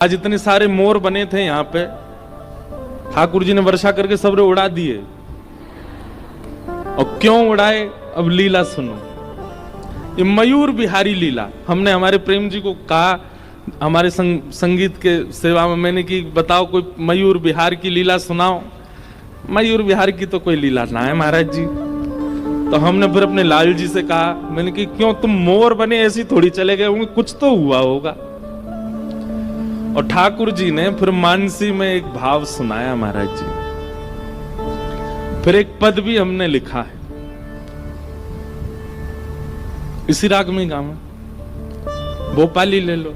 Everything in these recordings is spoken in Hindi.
आज इतने सारे मोर बने थे यहाँ पे, ठाकुर जी ने वर्षा करके सबने उड़ा दिए। और क्यों उड़ाए, अब लीला सुनो। ये मयूर बिहारी लीला, हमने हमारे प्रेम जी को कहा, हमारे संगीत के सेवा में मैंने कि बताओ कोई मयूर बिहार की लीला सुनाओ। मयूर बिहार की तो कोई लीला ना है महाराज जी। तो हमने फिर अपने लाल जी से कहा, मैंने कि क्यों तुम मोर बने ऐसी थोड़ी चले गए होंगे, कुछ तो हुआ होगा। और ठाकुर जी ने फिर मानसी में एक भाव सुनाया महाराज जी। फिर एक पद भी हमने लिखा है, इसी राग में गाँव, भोपाली ले लो।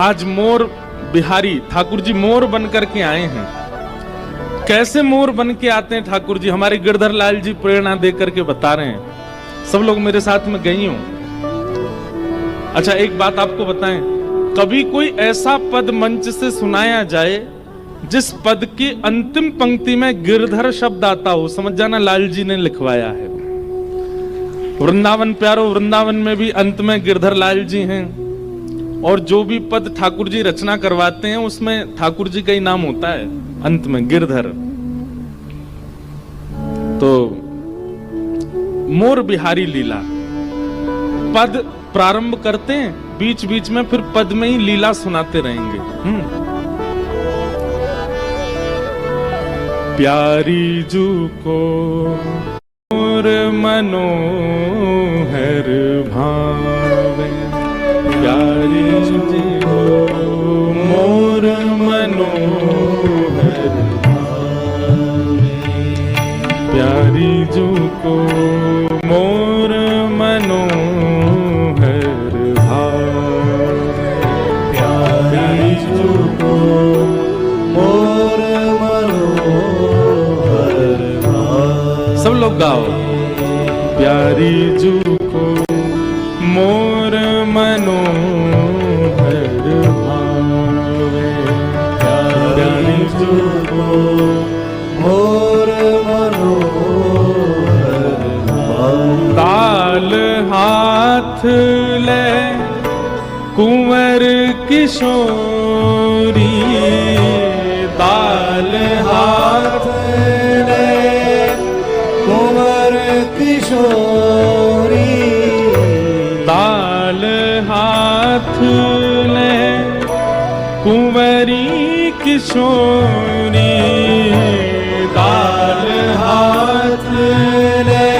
आज मोर बिहारी ठाकुर जी मोर बन करके आए हैं। कैसे मोर बन के आते हैं ठाकुर जी, हमारे गिरधर लाल जी प्रेरणा दे करके बता रहे हैं। सब लोग मेरे साथ में गई हूं। अच्छा एक बात आपको बताएं, कभी कोई ऐसा पद मंच से सुनाया जाए जिस पद की अंतिम पंक्ति में गिरधर शब्द आता हो, समझ जाना लाल जी ने लिखवाया है। वृंदावन प्यारो, वृंदावन में भी अंत में गिरधर लाल जी हैं। और जो भी पद ठाकुर जी रचना करवाते हैं उसमें ठाकुर जी का ही नाम होता है अंत में, गिरधर। तो मोर बिहारी लीला, पद प्रारंभ करते हैं, बीच बीच में फिर पद में ही लीला सुनाते रहेंगे। प्यारी जू को मोर मनोहर भावे, प्यारी जू को मोर मनोहर भावे, प्यारी जू को मोर मनोहर भावे, प्यारी जू को मोर मनोहर भावे। सब लोग गाओ, प्यारी जू को मोर मनोहर भावे, प्यारी जू को मोर मनोहर भावे। ताल हाथ ले कुंवर किशोरी, ताल हाथ ले कुंवर किशोरी, ताल हाथ ले कुंवरी किशोरी, ताल हाथ ले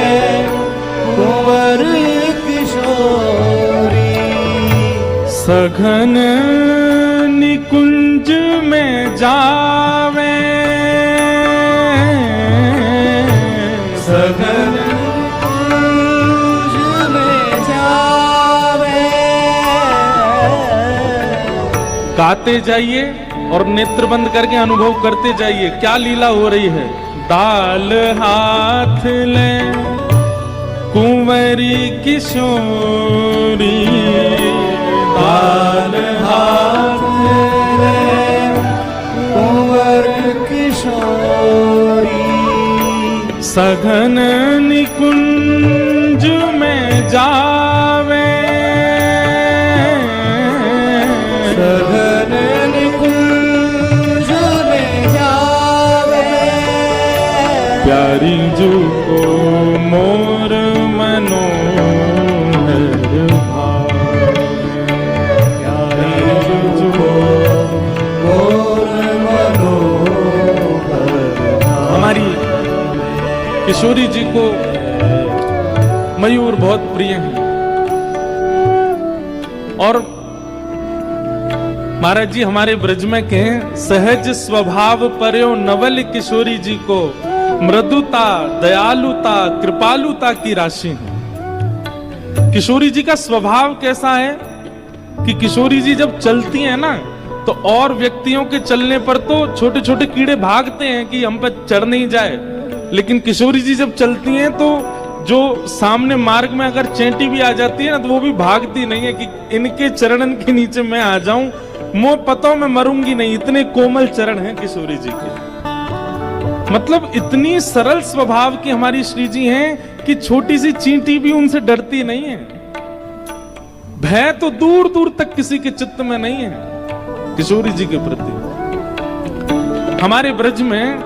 कुंवर किशोरी। सघन निकुंज में जावे, सघन निकुंज में जावे। गाते जाइए और नेत्र बंद करके अनुभव करते जाइए क्या लीला हो रही है। दाल हाथ ले कुंवरी किशोरी, दाल हाथ ले कुंवर किशोरी। सघन निकुंज में जावे, सघन निकुंज में जावे। प्यारी जू को मोर मनोहर भावे, प्यारी जू को मोर मनोहर भावे। हमारी किशोरी जी को मयूर बहुत प्रिय हैं। और महाराज जी हमारे ब्रज में के सहज स्वभाव पर्यो नवल किशोरी जी को मृदुता, दयालुता, कृपालुता की राशि है। किशोरी जी का स्वभाव कैसा है कि किशोरी जी जब चलती हैं ना, तो और व्यक्तियों के चलने पर तो छोटे छोटे कीड़े भागते हैं कि हम पर चढ़ नहीं जाए, लेकिन किशोरी जी जब चलती हैं तो जो सामने मार्ग में अगर चेंटी भी आ जाती है ना, तो वो भी भागती नहीं है कि इनके चरणन के नीचे मैं आ जाऊं, मोह पतों में मरूंगी नहीं। इतने कोमल चरण हैं किशोरी जी के। मतलब इतनी सरल स्वभाव की हमारी श्री जी हैं कि छोटी सी चींटी भी उनसे डरती नहीं है। भय तो दूर दूर तक किसी के चित्त में नहीं है किशोरी जी के प्रति। हमारे ब्रज में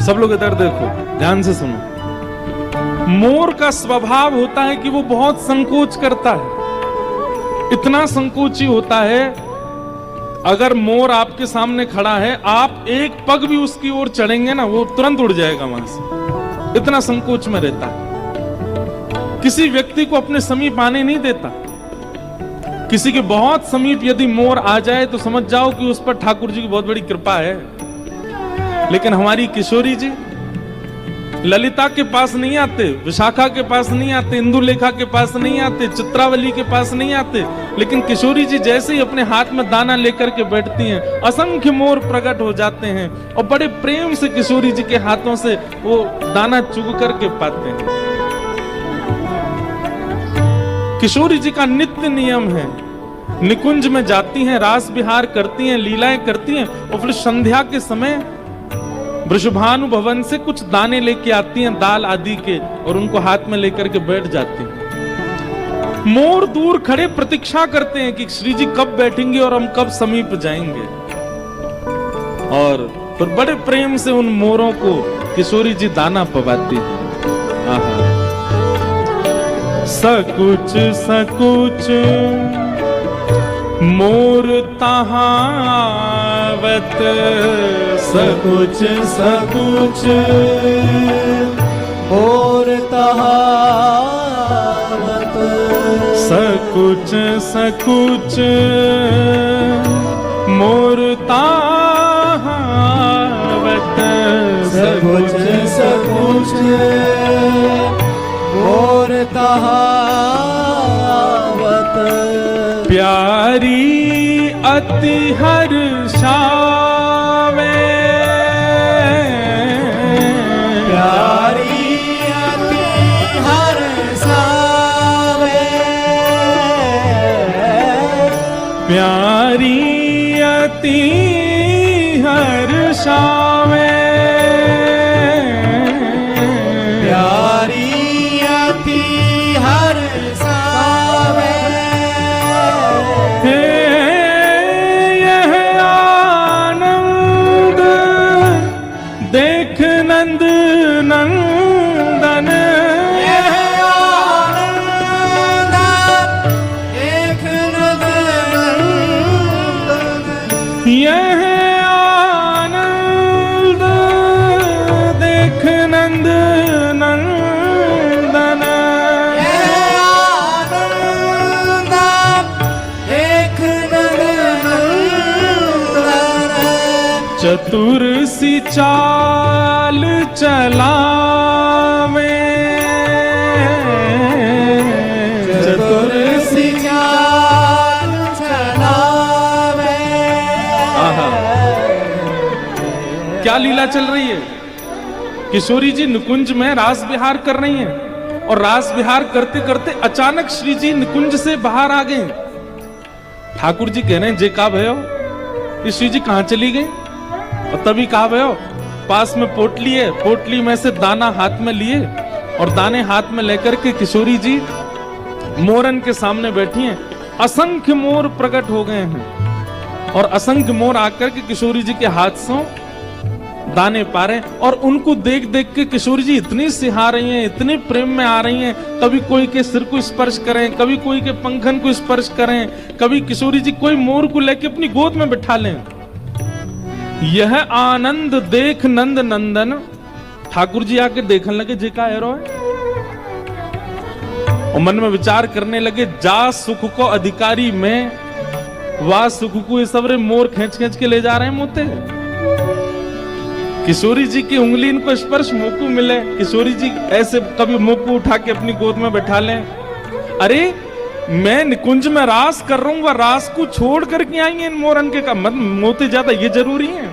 सब लोग इधर देखो, ध्यान से सुनो। मोर का स्वभाव होता है कि वो बहुत संकोच करता है, इतना संकोची होता है। अगर मोर आपके सामने खड़ा है, आप एक पग भी उसकी ओर चढ़ेंगे ना, वो तुरंत उड़ जाएगा वहां से, इतना संकोच में रहता है। किसी व्यक्ति को अपने समीप आने नहीं देता। किसी के बहुत समीप यदि मोर आ जाए तो समझ जाओ कि उस पर ठाकुर जी की बहुत बड़ी कृपा है। लेकिन हमारी किशोरी जी ललिता के पास नहीं आते, विशाखा के पास नहीं आते, इंदुलेखा के पास नहीं आते, चित्रावली के पास नहीं आते, लेकिन किशोरी जी जैसे ही अपने हाथ में दाना लेकर के बैठती हैं, असंख्य मोर प्रकट हो जाते हैं और बड़े प्रेम से किशोरी जी के हाथों से वो दाना चुग करके पाते हैं। किशोरी जी का नित्य नियम है, निकुंज में जाती हैं, रास विहार करती हैं, लीलाएं करती हैं और फिर संध्या के समय वृषभानु भवन से कुछ दाने लेके आती हैं, दाल आदि के, और उनको हाथ में लेकर के बैठ जाती हैं। मोर दूर खड़े प्रतीक्षा करते हैं कि श्री जी कब बैठेंगे और हम कब समीप जाएंगे, और फिर बड़े प्रेम से उन मोरों को किशोरी जी दाना पवाती हैं। सकुच सकुच मोर तहावत, सकुच सकुच मोर तहावत, सकुच सकुच मोर तहावत, सकुच सकुच मोर तहावत, प्यारी अति हर्षावे, प्यारी अति हर्षावे, प्यारी अति हर्षावे, प्यारी अति हर्षावे, देख नंद नंदन, यह आनंद देख नंद नंदन, चतुर सी चाल चलावे, चतुर सी चाल चलावे। क्या लीला चल रही है? किशोरी जी निकुंज में रास विहार कर रही हैं, और रास विहार करते करते अचानक श्री जी निकुंज से बाहर आ गए। ठाकुर जी कह रहे हैं, जे का भयो, श्री जी कहां चली गई? और तभी कहा भयो, पास में पोटली है, पोटली में से दाना हाथ में लिए, और दाने हाथ में लेकर के किशोरी जी मोरन के सामने बैठी हैं। असंख्य मोर प्रकट हो गए हैं, और असंख्य मोर आकर के किशोरी जी के हाथ से दाने पा रहे हैं, और उनको देख देख के किशोरी जी इतनी सिहा रही हैं, इतने प्रेम में आ रही हैं। कभी कोई के सिर को स्पर्श करें, कभी कोई के पंखन को स्पर्श करें, कभी किशोरी जी कोई मोर को लेके अपनी गोद में बिठा लें। यह आनंद देख नंद नंदन, ठाकुर जी आके देखने लगे जे का एरो है, और मन में विचार करने लगे, जा सुख को अधिकारी में, वाह सुख को ये सब मोर खींच खींच के ले जा रहे हैं मोते। किशोरी जी की उंगली इनको स्पर्श मोकू मिले, किशोरी जी ऐसे कभी मोकू उठा के अपनी गोद में बैठा लें। अरे मैं निकुंज में रास कर रहा हूं, वह रास को छोड़ करके आई हैं इन मोरन के का मत मोते ज्यादा ये जरूरी है।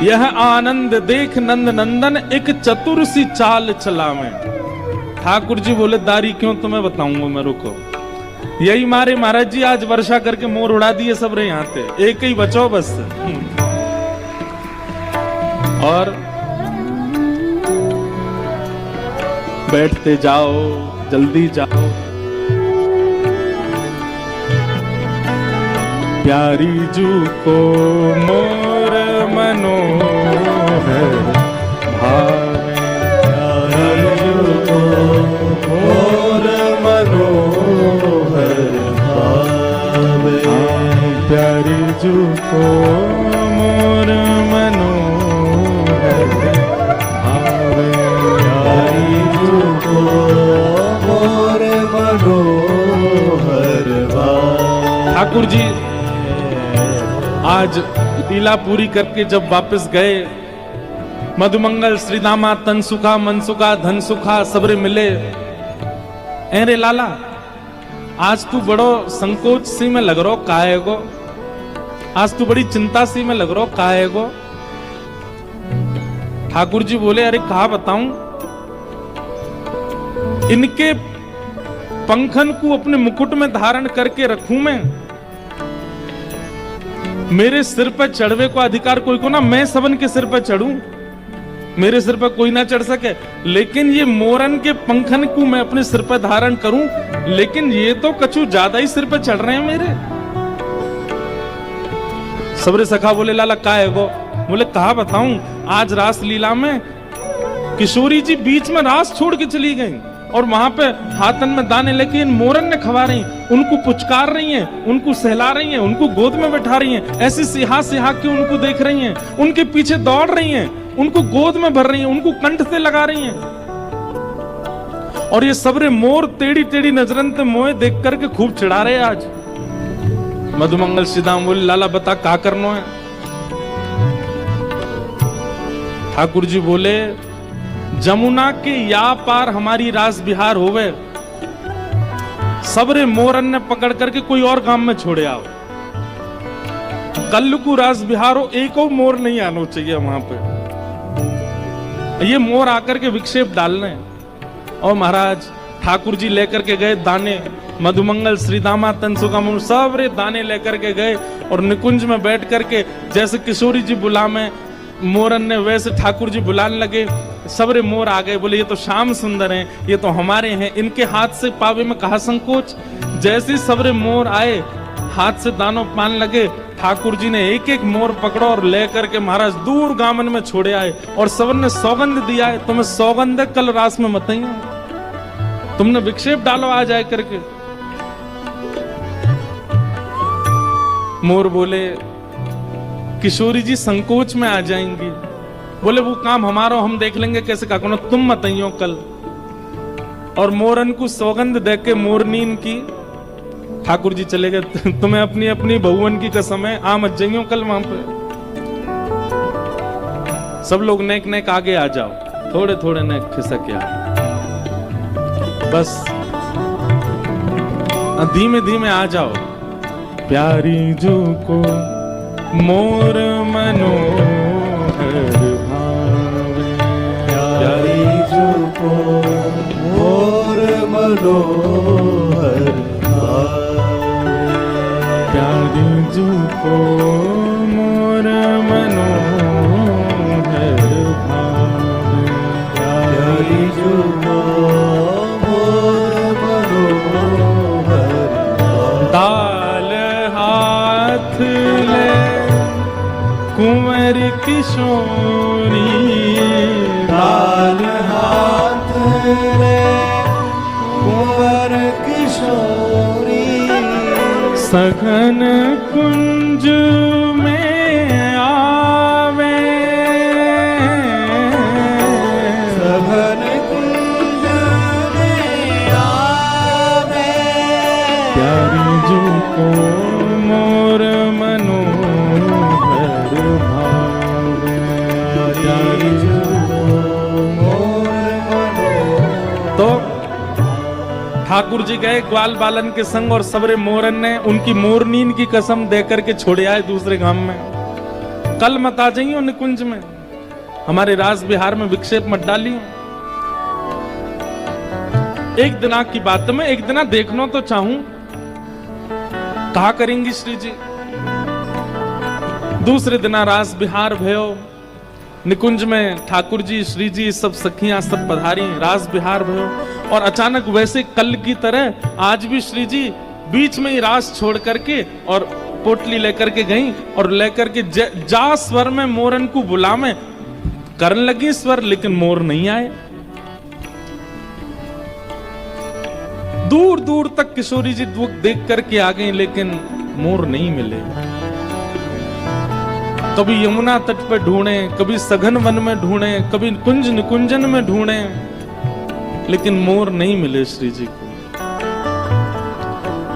यह आनंद देख नंद नंदन, एक चतुर सी चाल चलावे। ठाकुर जी बोले, दारी क्यों तुम्हें बताऊंगा मैं, रुको। यही मारे महाराज जी आज वर्षा करके मोर उड़ा दिए सब रे यहाँ थे, एक ही बचो बस। और बैठते जाओ, जल्दी जाओ। प्यारी जू को मोर मनोहर भावे, प्यारी जू को मोर मनोहर भावे, प्यारी जू को मोर मनोहर भावे, प्यारी जू को मोर मनोहर भावे। ठाकुर जी आज लीला पूरी करके जब वापस गए, मधुमंगल श्रीदामा तनसुखा मनसुखा धनसुखा सबरे मिले। अरे लाला, आज तू बड़ो संकोच सी में लग रहो, काहे गो? आज तू बड़ी चिंता सी में लग रहो, काहे गो? ठाकुर जी बोले, अरे कहा बताऊं, इनके पंखन को अपने मुकुट में धारण करके रखूं मैं? मेरे सिर पर चढ़वे को अधिकार कोई को ना, मैं सबन के सिर पर चढ़ूं, मेरे सिर पर कोई ना चढ़ सके। लेकिन ये मोरन के पंखन को मैं अपने सिर पर धारण करूं, लेकिन ये तो कछु ज्यादा ही सिर पर चढ़ रहे हैं मेरे। सबरे सखा बोले, लाला का है गो? बोले, कहा बताऊं, आज रास लीला में किशोरी जी बीच में रास छोड़ के चली गई और वहां पे हाथन में दाने लेके इन मोरन ने खवा रही, उनको पुचकार रही हैं, उनको सहला रही हैं, उनको गोद में बैठा रही हैं, ऐसी सिहा सिहा के उनको देख रही हैं, उनके पीछे दौड़ रही हैं, उनको गोद में भर रही हैं, उनको कंठ से लगा रही हैं। और ये सबरे मोर टेढ़ी टेढ़ी नजरन से मोए देख करके खूब चिढ़ा रहे आज। मधुमंगल श्रीदाम बोले, लाला बता का करना है? ठाकुर जी बोले, जमुना के या पार हमारी रास बिहार होवे, सबरे मोरन ने पकड़ करके कोई और गांव में छोड़े आओ। कल को रास बिहार हो, एक और मोर नहीं आना चाहिए वहां पे। ये मोर आकर के विक्षेप डालने। और महाराज ठाकुर जी लेकर के गए दाने, मधुमंगल श्रीदामा तनसुखा सबरे दाने लेकर के गए और निकुंज में बैठ करके जैसे किशोरी जी बुला में मोरन ने, वैसे ठाकुर जी बुलाने लगे। सबरे मोर आ गए, बोले ये तो श्याम सुंदर हैं, ये तो हमारे हैं, इनके हाथ से पावे में कहा संकोच। जैसे सबरे मोर आए, हाथ से दानों पान लगे, ठाकुर जी ने एक एक मोर पकड़ो और लेकर के महाराज दूर गामन में छोड़े आए। और सबन ने सौगंध दिया है, तुम्हें सौगंध है कल रास में मत आइयो, तुमने विक्षेप डालो आ जाए करके। मोर बोले, किशोरी जी संकोच में आ जाएंगी। बोले, वो काम हमारा, हम देख लेंगे कैसे का करना, तुम मत आइयो कल। और मोरन को सौगंध दे के मोरनीन की ठाकुर जी चले गए। तुम्हें अपनी अपनी बहुवन की कसम है, आ मत जाइयो कल वहां पे। सब लोग नेक नेक आगे आ जाओ, थोड़े थोड़े नेक खिसक आओ, बस धीमे धीमे आ जाओ। प्यारी जू को मोर मनोहर भावे, प्यारी जू को मोर मनोहर भावे, प्यारी जू को मोर मनोहर भावे, प्यारी जू को मोर मनोहर भावे। ताल हाथ ले कुंवर किशोरी, ताल हाथ ले कुंवर किशोरी, सघन कुंज में आवे, सघन कुंज में आवे, प्यारी जू को मोर मनोहर भावे, प्यारी जू मोर मनोहर। तो ठाकुर जी गए ग्वाल बालन के संग और सबरे मोरन ने उनकी मोरनीन की कसम देकर के छोड़े आए दूसरे गांव में। कल मत आ जाइयो निकुंज में, हमारे राज बिहार में विक्षेप मत डालियो। एक दिना की बात में एक दिना देखना तो चाहूं, कहा करेंगी श्री जी। दूसरे दिना रास बिहार भयो, निकुंज में ठाकुर जी, श्री जी, सब सखियां सब पधारी, रास बिहार भयो। और अचानक वैसे कल की तरह आज भी श्री जी बीच में ही रास छोड़ करके और पोटली लेकर के गई और लेकर के जा स्वर में मोरन को बुलावे करने लगी स्वर, लेकिन मोर नहीं आए। दूर दूर तक किशोरी जी देख करके आ गई, लेकिन मोर नहीं मिले। कभी यमुना तट पर ढूंढे, कभी सघन वन में ढूंढे, कभी कुंज निकुंजन में ढूंढे, लेकिन मोर नहीं मिले श्री जी को।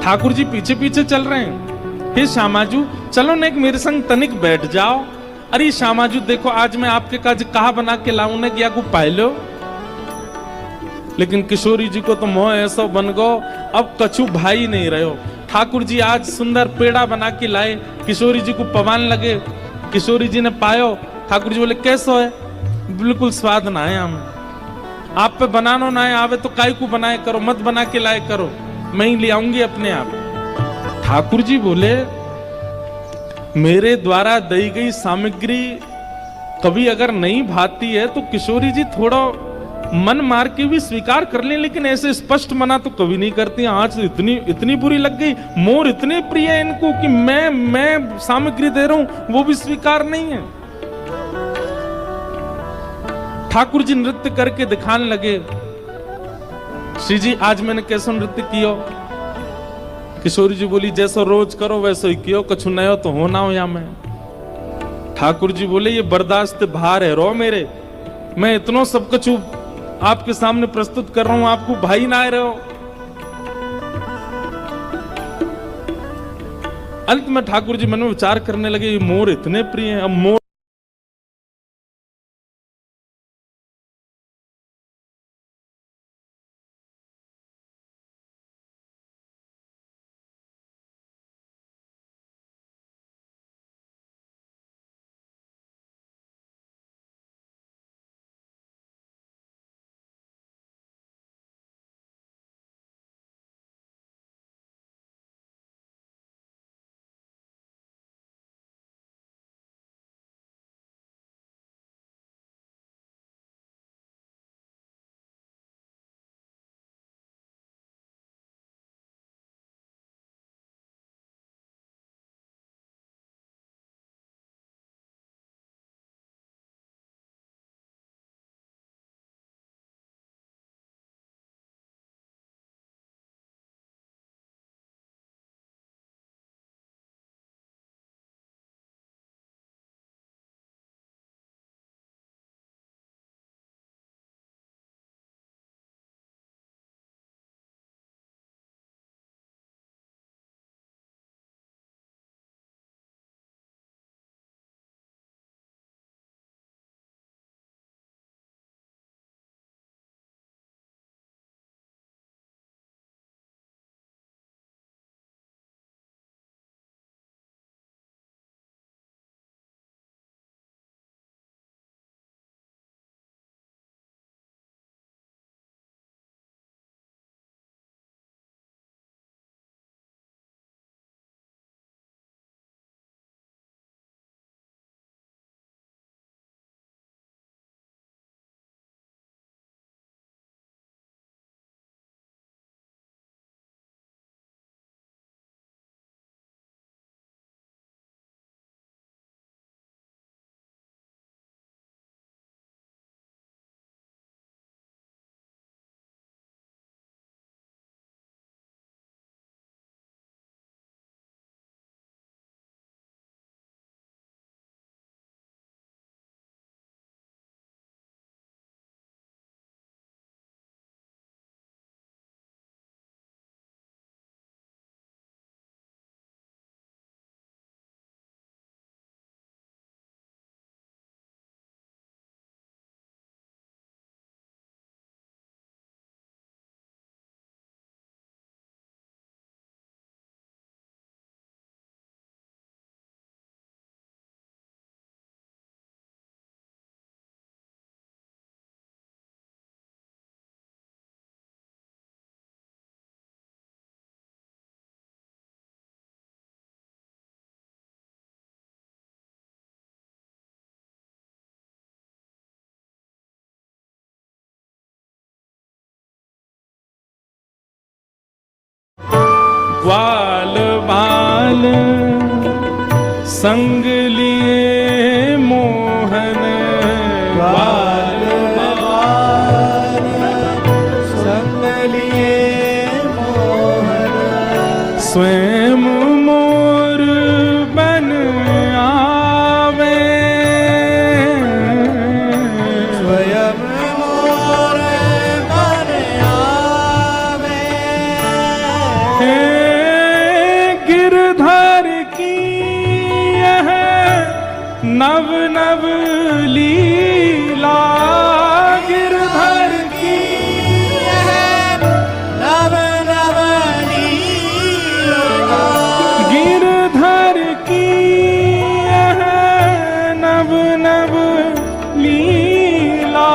ठाकुर जी पीछे पीछे चल रहे हैं। हे श्यामाजू, चलो ना एक मेरे संग तनिक बैठ जाओ। अरे श्यामाजू देखो, आज मैं आपके काज कहा बना के लाऊं ना कि आपको पाए लो। लेकिन किशोरी जी को तो मोह ऐसा बन गो, अब कछु भाई नहीं रहे हो। ठाकुर जी आज सुंदर पेड़ा बना के लाए, किशोरी जी को पवान लगे। किशोरी जी ने पायो, ठाकुर जी बोले कैसो है? बिल्कुल स्वाद ना है, हम आप पे बनानो ना है आवे तो काय को बनाए करो, मत बना के लाए करो, मैं ही ले आऊंगी अपने आप। ठाकुर जी बोले मेरे द्वारा दी गई सामग्री कभी अगर नहीं भाती है तो किशोरी जी थोड़ा मन मार के भी स्वीकार कर ले, लेकिन ऐसे स्पष्ट मना तो कभी नहीं करती। आज इतनी इतनी बुरी लग गई, मोर इतने प्रिय है इनको कि मैं सामग्री दे रहा हूं वो भी स्वीकार नहीं है। ठाकुर जी नृत्य करके दिखाने लगे, श्री जी आज मैंने कैसा नृत्य किया? किशोरी जी बोली जैसा रोज करो वैसा ही कियो, कछु नयो तो होना हो या मैं। ठाकुर जी बोले ये बर्दाश्त भार है रो मेरे, मैं इतना सब कछु आपके सामने प्रस्तुत कर रहा हूं, आपको भाई ना आ रहे हो। अंत में ठाकुर जी मन में विचार करने लगे ये मोर इतने प्रिय हैं, अब मोर ग्वाल बाल संग लिए मोहन ग्वाल बाल संग लिए मोहन स्वयं मोर बन आवे स्वयं मोर बन आवे हे गिरधर की यह नव नव लीला गिरधर की नव नव लीला गिरधर की यह नव नव लीला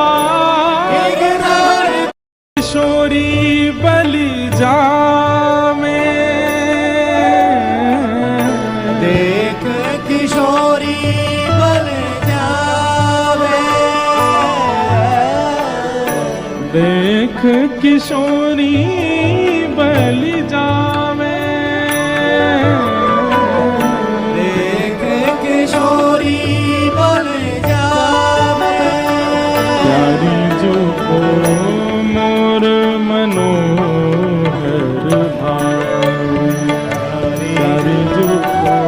गिरधर किशोरी बलि जामे देख किशोरी बन जावे देख किशोरी बलि जावे देख किशोरी बन जावे प्यारी जो को मोर मनोहर भावे प्यारी जो को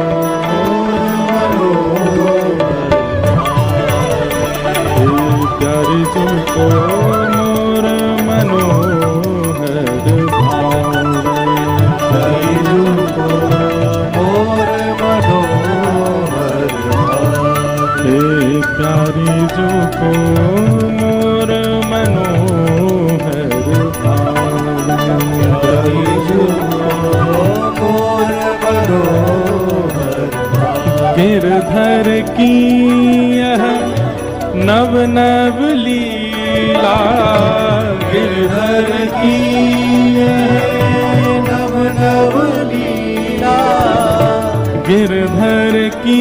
प्यारी जो को मोर मनोहर भावे प्यारी जो को मोर मनोहर हे प्यारी जो को मोर मनोहर प्यारी जो को मोर मनोहर गिरधर की यह नव नव लीला गिरधर की नव नव लीला गिरधर की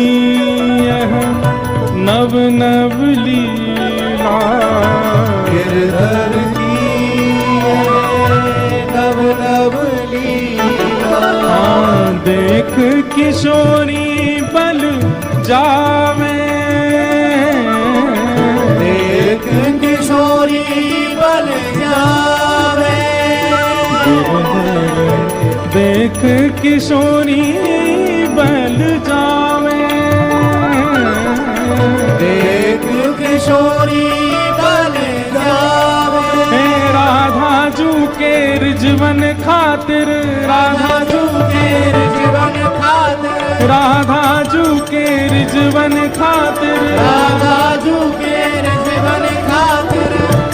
यह नव नव लीला गिरधर की नव नव लीला हाँ, देख किशोरी बल जावे देख किशोरी बन जावे देख किशोरी बल जावे देख किशोरी बन जावे हे राधा जू के रिजवन खातिर राधा जू के जीवन खातिर राधा जू के रिजवन खातिर राधा जू के जीवन खातिर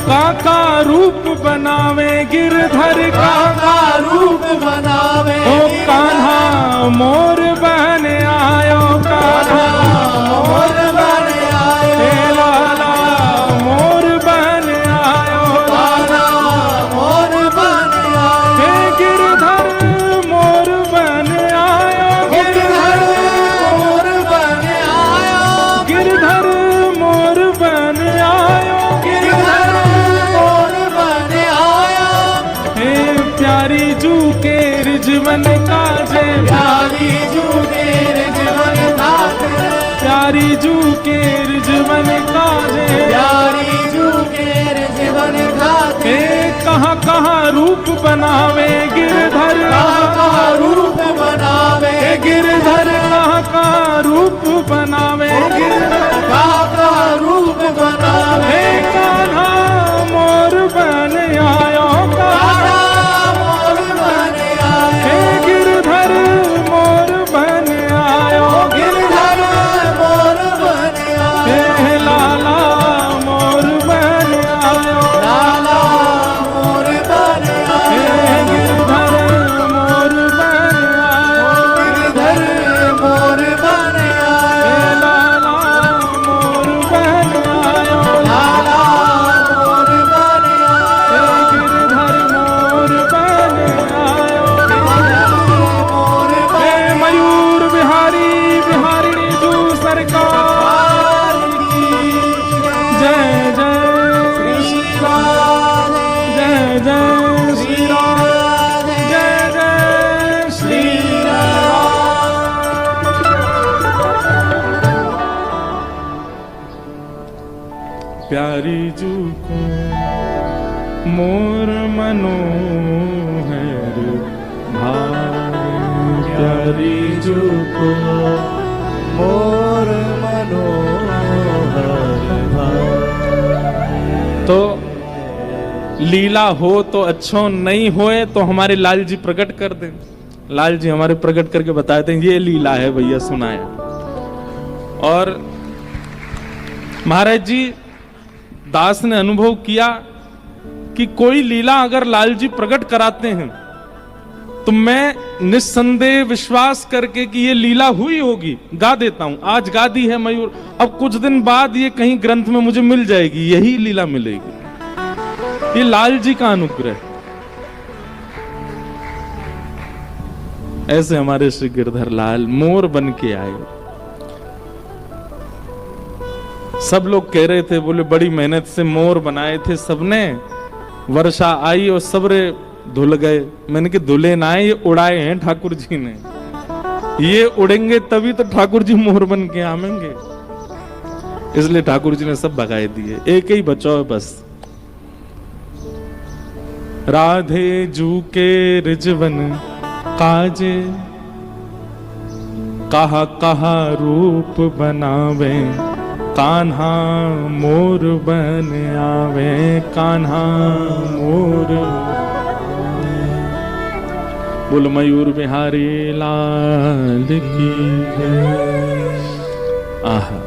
काका रूप बनावे गिरधर का काका रूप बनावे ओ कान्हा मोर बन आयो कान्हा मोर बन आयो हे लाला मोर बन आयो कान्हा मोर बन आयो हे गिरधर मोर बन आयो गिरधर मोर बन आयो गिरधर मोर बन आयो गिरधर मोर बन आयो हे प्यारी जू के रिजवन काजे प्यारी जू के जीवन खातिर प्यारी जू के रिजवन काजे प्यारी जू के जीवन खातिर हे कहाँ कहाँ रूप बनावे गिरधर काका रूप बनावे हे गिरधर कहाँ कहाँ रूप बनावे गिरधर काका रूप बनावे हे कान्हा मोर बन आयो कान्हा काका मोर बन आयो हे गिरधर मोर बन आयो गिरधर मोर बन आयो हे लाला मोर बन आयो लाला मोर बन हे आयो प्यारी जू को मोर मनोहर भावे, प्यारी जू को मोर मनोहर भावे। तो लीला हो तो अच्छो, नहीं होए तो हमारे लाल जी प्रकट कर दें। लाल जी हमारे प्रकट करके बताते हैं ये लीला है भैया, सुनाया। और महाराज जी दास ने अनुभव किया कि कोई लीला अगर लाल जी प्रकट कराते हैं तो मैं निस्संदेह विश्वास करके कि ये लीला हुई होगी गा देता हूं। आज गा दी है मयूर, अब कुछ दिन बाद ये कहीं ग्रंथ में मुझे मिल जाएगी, यही लीला मिलेगी। ये लाल जी का अनुग्रह। ऐसे हमारे श्री गिरधर लाल मोर बन के आए। सब लोग कह रहे थे, बोले बड़ी मेहनत से मोर बनाए थे सबने, वर्षा आई और सबरे धुल गए। मैंने कि धुले ना आए, ये उड़ाए हैं ठाकुर जी ने। ये उड़ेंगे तभी तो ठाकुर जी मोर बन के आवेंगे, इसलिए ठाकुर जी ने सब भगाए दिए। एक ही बचाओ बस। राधे जू के रिजवन काजे, कहा कहा रूप बनावे, कान्हा मोर बन आवे, कान्हा मोर। बोल मयूर बिहारी लाल की जय। आहा।